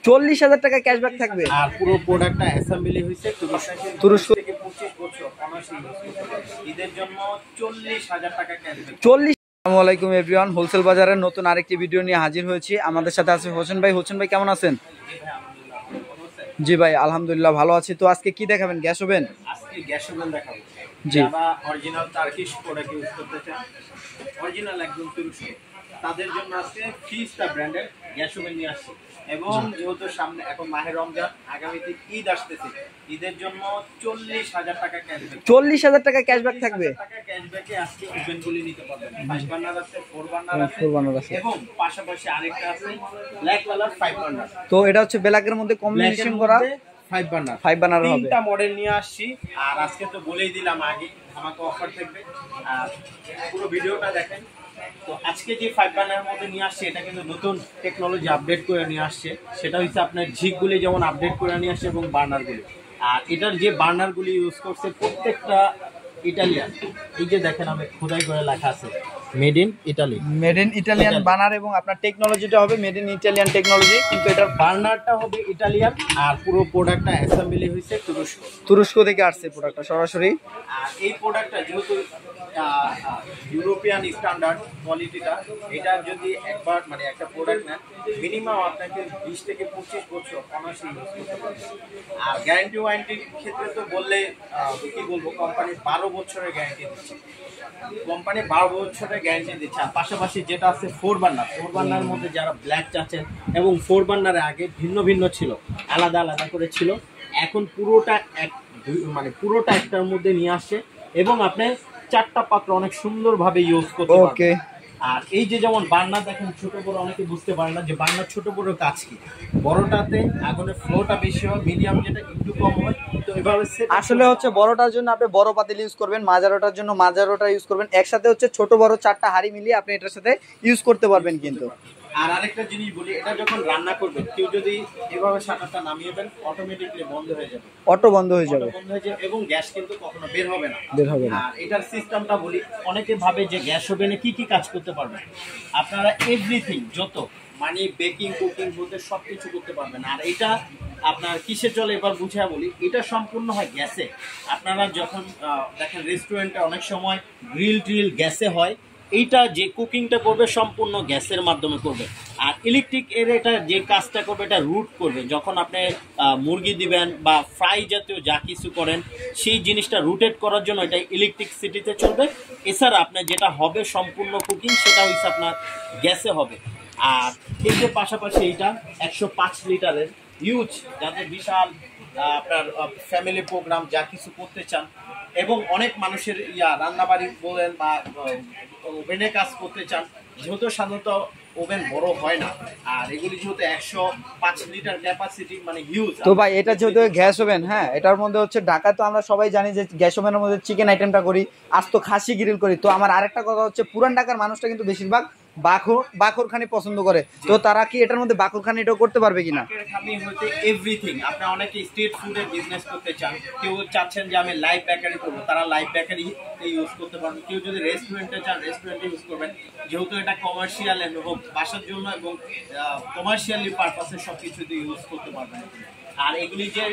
40,000 টাকা ক্যাশব্যাক থাকবে আর পুরো প্রোডাক্টটা অ্যাসেম্বলি হয়েছে তুরস্ক থেকে 25 বছর অনায়াসে ইউজ করতে পারবেন। ঈদের জন্য 40,000 টাকা ক্যাশব্যাক। 40। আসসালামু আলাইকুম এভরিওয়ান, হোলসেল বাজারের নতুন আরেকটি ভিডিও নিয়ে হাজির হয়েছি। আমাদের সাথে আছে হোসেন ভাই। হোসেন ভাই কেমন আছেন? জি ভাই আলহামদুলিল্লাহ ভালো আছি। তো আজকে কি দেখাবেন? Gas oven? আজকে গ্যাস ওভেন দেখাবো। জি, যারা অরিজিনাল টার্কিশ প্রোডাক্ট ইউজ করতে চান, অরিজিনাল একদম তুরস্ক, তাদের জন্য আজকে ফিস্টা ব্র্যান্ডের গ্যাস ওভেন নিয়ে আসছে। এবং যেহেতু সামনে এখন মাহে রমজান, আগামীতে ঈদ আসতেছে, ঈদের জন্য 40,000 টাকা ক্যাশব্যাক। 40,000 টাকা ক্যাশব্যাক থাকবে। ক্যাশব্যাকে আজকে ওভেনগুলি নিতে পারবেন। 5 বার্নার আছে, 4 বার্নার আছে, 4 বার্নার আছে এবং পাশাপাশি আরেকটা আছে ব্ল্যাক কালার 5 বার্নার। তো এটা হচ্ছে ব্ল্যাকের মধ্যে কম্বিনেশন করা 5 বার্নার। 5 বার্নার হবে। তিনটা মডেল নিয়ে আসছি। আর আজকে তো বলেই দিলাম আগে আমাকে অফার থাকবে, আর পুরো ভিডিওটা দেখেন। তো আজকে যে 5 বার্নারের মধ্যে নিয়ে আসছে, এটা কিন্তু নতুন টেকনোলজি আপডেট করে নিয়ে আসছে। সেটা হচ্ছে আপনার ঝিকগুলি যেমন আপডেট করে নিয়ে আসছে এবং বার্নারগুলি। আর এটার যে বার্নারগুলি ইউজ করছে প্রত্যেকটা ইটালিয়ান। এই যে দেখেন আমি খোদাই করে লেখা আছে made in Italy, made in Italian burner, এবং আপনার টেকনোলজিটা হবে মেড ইন ইটালিয়ান টেকনোলজি, কিন্তু এটার বার্নারটা হবে ইটালিয়ান। আর পুরো প্রোডাক্টটা অ্যাসেম্বলি হয়েছে তুরস্ক থেকে আসছে প্রোডাক্টটা সরাসরি। আর এই প্রোডাক্টটা যেহেতু ইউরোপিয়ান স্ট্যান্ডার্ড কোয়ালিটিটা, এটা যদি একবার মানে একটা প্রোডাক্ট নেন, মিনিমাম আপনাকে 20 থেকে 25 বছর অনায়াসে ইউজ করতে পারবেন। আর গ্যারান্টি ওয়ারেন্টির ক্ষেত্রে তো বললে কি বলবো, কোম্পানি 12 বছরের গ্যারান্টি দিচ্ছে। কোম্পানি 12 বছরের গ্যারান্টি দিচ্ছে। আর পাশাপাশি যেটা আছে 4 বার্নার মধ্যে যারা ব্ল্যাক চাচ্ছেন, এবং 4 বার্নারে আগে ভিন্ন ভিন্ন ছিল, আলাদা আলাদা করে ছিল, এখন পুরোটা মানে পুরোটা একটার মধ্যে নিয়ে আসছে। এবং আপনি 4টা পাত্র অনেক সুন্দরভাবে ইউজ করতে পারবেন। আর এই যে যেমন বার্নার দেখেন ছোট বড়, অনেকে বুঝতে পারে না যে বার্নার ছোট বড় কাজ কি। বড়টাতে আগুনের ফ্লোটা বেশি হয়, মিডিয়াম যেটা একটু কম হয়। তো এভাবে আসলে হচ্ছে বড়টার জন্য আপনি বড় পাতিল ইউজ করবেন, মাঝারোটার জন্য মাঝারোটা ইউজ করবেন। একসাথে হচ্ছে ছোট বড় 4টা হাঁড়ি মিলিয়ে আপনি এটার সাথে ইউজ করতে পারবেন। কিন্তু আর আরেকটা জিনিস বলি, এটা যখন রান্না করবেন, কেউ যদি এভাবে শাটারটা নামিয়ে দেন, অটোমেটিকলি বন্ধ হয়ে যাবে, অটো বন্ধ হয়ে যাবে, এবং গ্যাস কিন্তু কখনো বের হবে না। না। আর এটার সিস্টেমটা বলি, অনেকে ভাবে যে গ্যাস ওভেনে কি কি কাজ করতে পারবেন। আপনারা এভরিথিং, যত মানে বেকিং কুকিং বলতে সবকিছু করতে পারবেন। আর এটা আপনার কিসে চলে এবার বুঝিয়ে বলি, এটা সম্পূর্ণ হয় গ্যাসে। আপনারা যখন দেখেন রেস্টুরেন্টে অনেক সময় গ্রিল ট্রিল গ্যাসে হয়, এইটা যে কুকিংটা করবে সম্পূর্ণ গ্যাসের মাধ্যমে করবে। আর ইলেকট্রিক এর এটা যে কাজটা করবে, এটা রুট করবে। যখন আপনি মুরগি দিবেন বা ফ্রাই জাতীয় যা কিছু করেন, সেই জিনিসটা রুটেট করার জন্য এটা ইলেকট্রিসিটিতে চলবে। এছাড়া আপনার যেটা হবে সম্পূর্ণ কুকিং, সেটা হচ্ছে আপনার গ্যাসে হবে। আর এই যে পাশাপাশি এইটা 105 লিটারের ইউজ, যাদের বিশাল আপনার ফ্যামিলি প্রোগ্রাম যা কিছু করতে চান, এবং অনেক মানুষের রান্নাবাড়ি বলেন বা ওভেনে কাজ করতে চান, যেহেতু সাধারণত ওভেন বড় হয় না, আর এগুলি যেহেতু 105 লিটার ক্যাপাসিটি, মানে হিউজ। তো ভাই এটা যেহেতু গ্যাস ওভেন, হ্যাঁ, এটার মধ্যে হচ্ছে ঢাকা তো আমরা সবাই জানি যে গ্যাস ওভেনের মধ্যে চিকেন আইটেমটা করি, আস্ত খাসি গ্রিল করি। তো আমার আরেকটা কথা হচ্ছে, পুরান ঢাকার মানুষটা কিন্তু বেশিরভাগ বাখরখানি পছন্দ করে। তো তারা কি এটার মধ্যে বাখরখানি এটাও করতে পারবে কিনা? এভরিথিং, আপনি অনেকে স্ট্রিট ফুডের বিজনেস করতে চান, কেউ চাচ্ছেন যে আমি লাইভ বেকারি করবো, তারা লাইভ বেকারি ইউজ করতে পারবেন। কেউ যদি রেস্টুরেন্টে চান, রেস্টুরেন্টে ইউজ করবেন। যেহেতু এটা কমার্শিয়াল এবং বাসার জন্য এবং কমার্শিয়ালি পারপাসে সব কিছুতে ইউজ করতে পারবেন। আর এগুলি যে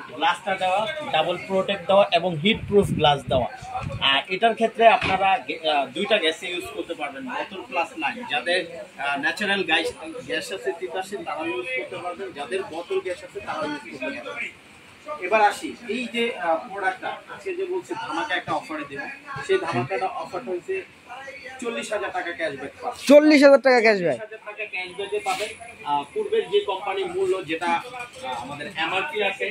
গ্লাসটা দেওয়া, ডাবল প্রোটেক্ট দেওয়া এবং হিট প্রুফ গ্লাস দেওয়া। আর এটার ক্ষেত্রে আপনারা 2টা গ্যাসে ইউজ করতে পারবেন, বোতল প্লাস লাইন। যাদের ন্যাচারাল গ্যাস আছে তিতাসে, তারা ইউজ করতে পারবেন। যাদের বোতল গ্যাস আছে, তারা ইউজ করতে পারবেন। এবার আসি, এই যে প্রোডাক্টটা আজকে যে বলছি ধামাকা একটা অফারে দেব, সেই ধামাকাটা অফারটা হচ্ছে 40,000 টাকা ক্যাশব্যাক পাবেন। 40,000 টাকা ক্যাশব্যাক, 40,000 টাকা ক্যাশব্যাকে পাবেন। পূর্বের যে কোম্পানির মূল্য, যেটা আমাদের এমআরপি আছে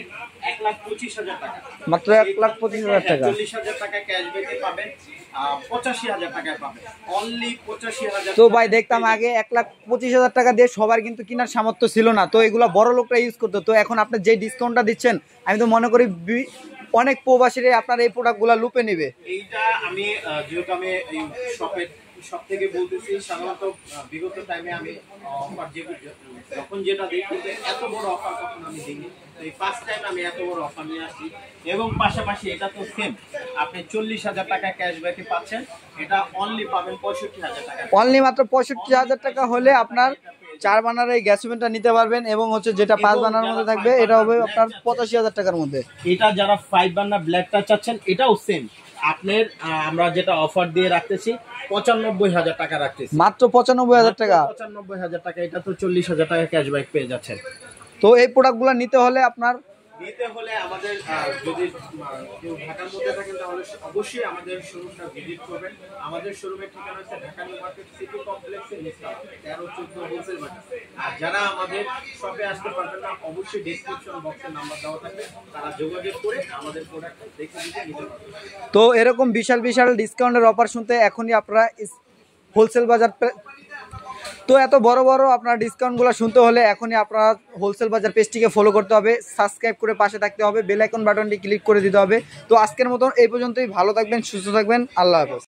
1,25,000 টাকা, মাত্র 1,25,000 টাকা। 40,000 টাকা ক্যাশব্যাকে পাবেন, 85,000 টাকায় পাবেন, অনলি 85,000। তো ভাই দেখতাম আগে 1,25,000 টাকা দিয়ে সবার কিন্তু কেনার সামর্থ্য ছিল না, তো এগুলো বড় লোকরা ইউজ করতো। তো এখন আপনি যে ডিসকাউন্টটা দিচ্ছেন, আমি তো মনে করি অনেক প্রবাসীরা আপনার এই প্রোডাক্টগুলো লুপে নিবে। এইটা আমি যেহেতু আমি এই সব থেকে বলতেছি, সাধারণত বিগত টাইমে আমি অফার যখন যেটা দিই, কিন্তু এত বড় অফার কখনো আমি দিইনি। এই ফার্স্ট টাইম আমি এত বড় অফার নিয়ে আসছি। এবং পাশাপাশি এটা তো সেম, আপনি 40,000 টাকা ক্যাশব্যাকে পাচ্ছেন। এটা অনলি পাবেন 65,000 টাকা, অনলি মাত্র 65,000 টাকা হলে আপনার 4 বার্নারের এই গ্যাস ওভেনটা নিতে পারবেন এবং হচ্ছে যেটা 5 বার্নারের মধ্যে থাকবে এটা হবে আপনার 85,000 টাকার মধ্যে। এটা যারা 5 বার্নার ব্ল্যাকটা চাচ্ছেন এটাও সেম আপনার আমরা যেটা অফার দিয়ে রাখতেছি 95,000 টাকা রাখতেছি, মাত্র 95,000 টাকা। 95,000 টাকা, এটা তো 40,000 টাকা ক্যাশব্যাক পেয়ে যাচ্ছেন। তো এই প্রোডাক্টগুলো নিতে হলে আপনার আমাদের যদি কেউ ঢাকার মধ্যে থাকেন তাহলে অবশ্যই আমাদের শোরুমটা ভিজিট করবেন। আমাদের শোরুমের ঠিকানা হচ্ছে ঢাকা নিউ মার্কেট সিটি কমপ্লেক্সের নিচতলা 13-14 হোলসেল মার্কেট। আর যারা আমাদের শপে আসতে পারবেন না অবশ্যই ডেসক্রিপশন বক্সে নাম্বার দেওয়া থাকবে, তারা যোগাযোগ করে আমাদের প্রোডাক্টটা দেখে নিতে পারবেন। তো এরকম বিশাল বিশাল ডিসকাউন্টের অফার শুনতে এখনই আপনারা হোলসেল বাজার তো এত বড় বড় আপনার ডিসকাউন্টগুলো শুনতে হলে এখনই আপনারা হোলসেল বাজার পেজটিকে ফলো করতে হবে, সাবস্ক্রাইব করে পাশে থাকতে হবে, বেল আইকন বাটনটি ক্লিক করে দিতে হবে। তো আজকের মতন এই পর্যন্তই, ভালো থাকবেন, সুস্থ থাকবেন, আল্লাহ হাফেজ।